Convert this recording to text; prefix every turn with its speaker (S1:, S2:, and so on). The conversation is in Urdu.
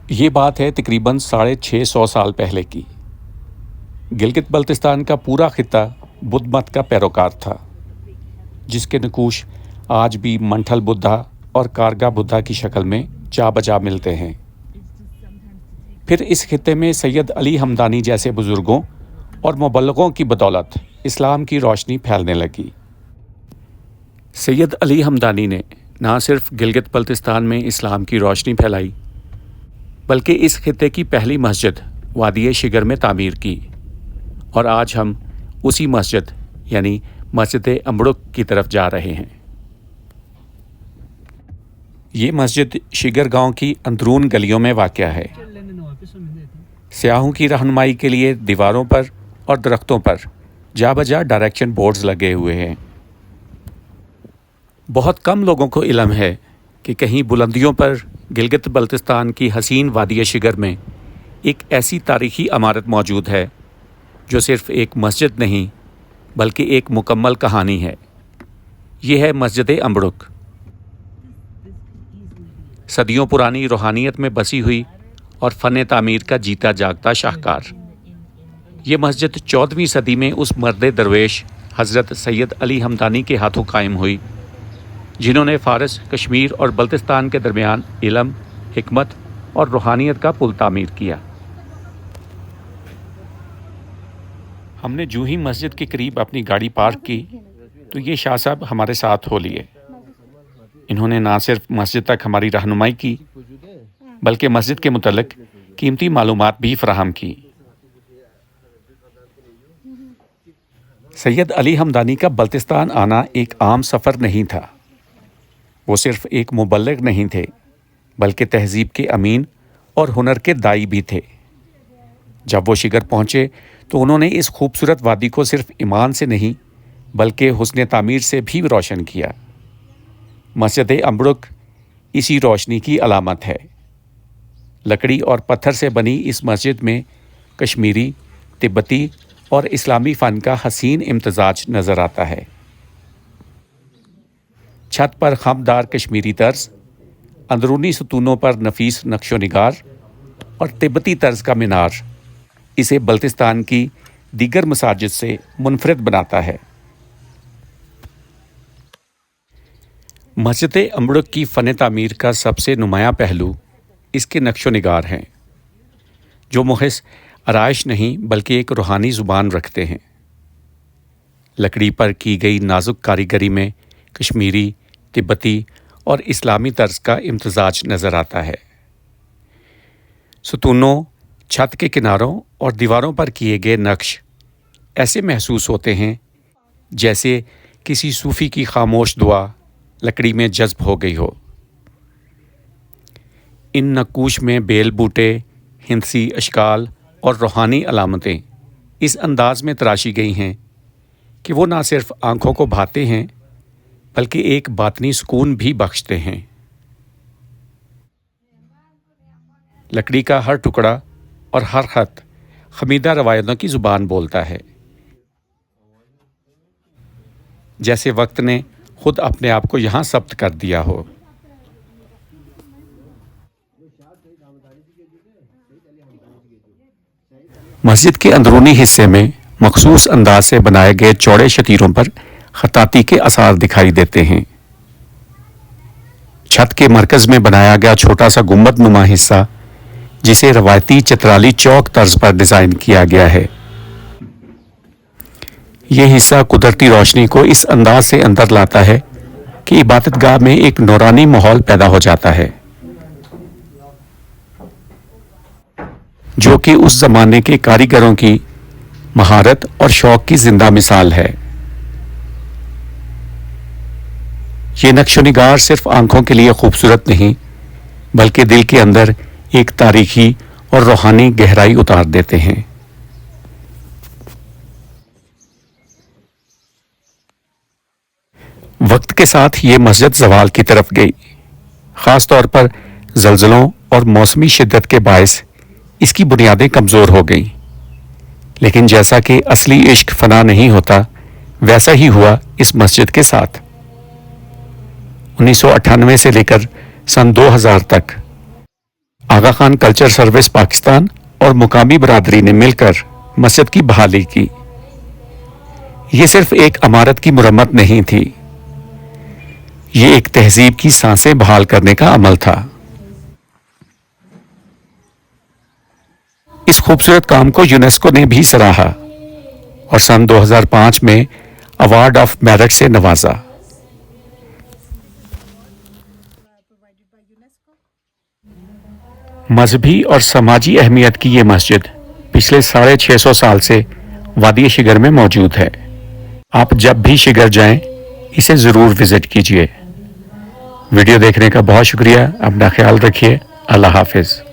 S1: یہ بات ہے تقریباً 650 سال پہلے کی۔ گلگت بلتستان کا پورا خطہ بدھ مت کا پیروکار تھا، جس کے نقوش آج بھی منٹھل بدھا اور کارگا بدھا کی شکل میں جا بجا ملتے ہیں۔ پھر اس خطے میں سید علی ہمدانی جیسے بزرگوں اور مبلغوں کی بدولت اسلام کی روشنی پھیلنے لگی۔ سید علی ہمدانی نے نہ صرف گلگت بلتستان میں اسلام کی روشنی پھیلائی، بلکہ اس خطے کی پہلی مسجد وادی شگر میں تعمیر کی، اور آج ہم اسی مسجد یعنی مسجد امبڑک کی طرف جا رہے ہیں۔ یہ مسجد شگر گاؤں کی اندرون گلیوں میں واقع ہے۔ سیاحوں کی رہنمائی کے لیے دیواروں پر اور درختوں پر جا بجا ڈائریکشن بورڈز لگے ہوئے ہیں۔ بہت کم لوگوں کو علم ہے کہ کہیں بلندیوں پر گلگت بلتستان کی حسین وادی شگر میں ایک ایسی تاریخی عمارت موجود ہے جو صرف ایک مسجد نہیں بلکہ ایک مکمل کہانی ہے۔ یہ ہے مسجد امبڑک، صدیوں پرانی روحانیت میں بسی ہوئی اور فن تعمیر کا جیتا جاگتا شاہکار۔ یہ مسجد 14ویں صدی میں اس مرد درویش حضرت سید علی ہمدانی کے ہاتھوں قائم ہوئی، جنہوں نے فارس، کشمیر اور بلتستان کے درمیان علم، حکمت اور روحانیت کا پل تعمیر کیا۔ ہم نے جو ہی مسجد کے قریب اپنی گاڑی پارک کی تو یہ شاہ صاحب ہمارے ساتھ ہو لیے۔ انہوں نے نہ صرف مسجد تک ہماری رہنمائی کی بلکہ مسجد کے متعلق قیمتی معلومات بھی فراہم کی۔ سید علی ہمدانی کا بلتستان آنا ایک عام سفر نہیں تھا۔ وہ صرف ایک مبلغ نہیں تھے بلکہ تہذیب کے امین اور ہنر کے دائی بھی تھے۔ جب وہ شگر پہنچے تو انہوں نے اس خوبصورت وادی کو صرف ایمان سے نہیں بلکہ حسن تعمیر سے بھی روشن کیا۔ مسجد امبڑک اسی روشنی کی علامت ہے۔ لکڑی اور پتھر سے بنی اس مسجد میں کشمیری، تبتی اور اسلامی فن کا حسین امتزاج نظر آتا ہے۔ چھت پر خمدار کشمیری طرز، اندرونی ستونوں پر نفیس نقش و نگار اور تبتی طرز کا مینار اسے بلتستان کی دیگر مساجد سے منفرد بناتا ہے۔ مسجد امبڑک کی فن تعمیر کا سب سے نمایاں پہلو اس کے نقش و نگار ہیں، جو محض آرائش نہیں بلکہ ایک روحانی زبان رکھتے ہیں۔ لکڑی پر کی گئی نازک کاریگری میں کشمیری، تبتی اور اسلامی طرز کا امتزاج نظر آتا ہے۔ ستونوں، چھت کے کناروں اور دیواروں پر کیے گئے نقش ایسے محسوس ہوتے ہیں جیسے کسی صوفی کی خاموش دعا لکڑی میں جذب ہو گئی ہو۔ ان نقوش میں بیل بوٹے، ہندسی اشکال اور روحانی علامتیں اس انداز میں تراشی گئی ہیں کہ وہ نہ صرف آنکھوں کو بھاتے ہیں بلکہ ایک باطنی سکون بھی بخشتے ہیں۔ لکڑی کا ہر ٹکڑا اور ہر خط خمیدہ روایتوں کی زبان بولتا ہے، جیسے وقت نے خود اپنے آپ کو یہاں ثبت کر دیا ہو۔ مسجد کے اندرونی حصے میں مخصوص انداز سے بنائے گئے چوڑے شتیروں پر خطاطی کے آثار دکھائی دیتے ہیں۔ چھت کے مرکز میں بنایا گیا چھوٹا سا گنبد نما حصہ، جسے روایتی چترالی چوک طرز پر ڈیزائن کیا گیا ہے، یہ حصہ قدرتی روشنی کو اس انداز سے اندر لاتا ہے کہ عبادت گاہ میں ایک نورانی ماحول پیدا ہو جاتا ہے، جو کہ اس زمانے کے کاریگروں کی مہارت اور شوق کی زندہ مثال ہے۔ یہ نقش و نگار صرف آنکھوں کے لیے خوبصورت نہیں بلکہ دل کے اندر ایک تاریخی اور روحانی گہرائی اتار دیتے ہیں۔ وقت کے ساتھ یہ مسجد زوال کی طرف گئی، خاص طور پر زلزلوں اور موسمی شدت کے باعث اس کی بنیادیں کمزور ہو گئیں، لیکن جیسا کہ اصلی عشق فنا نہیں ہوتا ویسا ہی ہوا اس مسجد کے ساتھ۔ 1998 سے لے کر سن 2000 تک آغا خان کلچر سروس پاکستان اور مقامی برادری نے مل کر مسجد کی بحالی کی۔ یہ صرف ایک عمارت کی مرمت نہیں تھی، یہ ایک تہذیب کی سانسیں بحال کرنے کا عمل تھا۔ اس خوبصورت کام کو یونیسکو نے بھی سراہا اور سن 2005 میں ایوارڈ آف میرٹ سے نوازا۔ مذہبی اور سماجی اہمیت کی یہ مسجد پچھلے 650 سال سے وادی شگر میں موجود ہے۔ آپ جب بھی شگر جائیں اسے ضرور وزٹ کیجیے۔ ویڈیو دیکھنے کا بہت شکریہ، اپنا خیال رکھیے، اللہ حافظ۔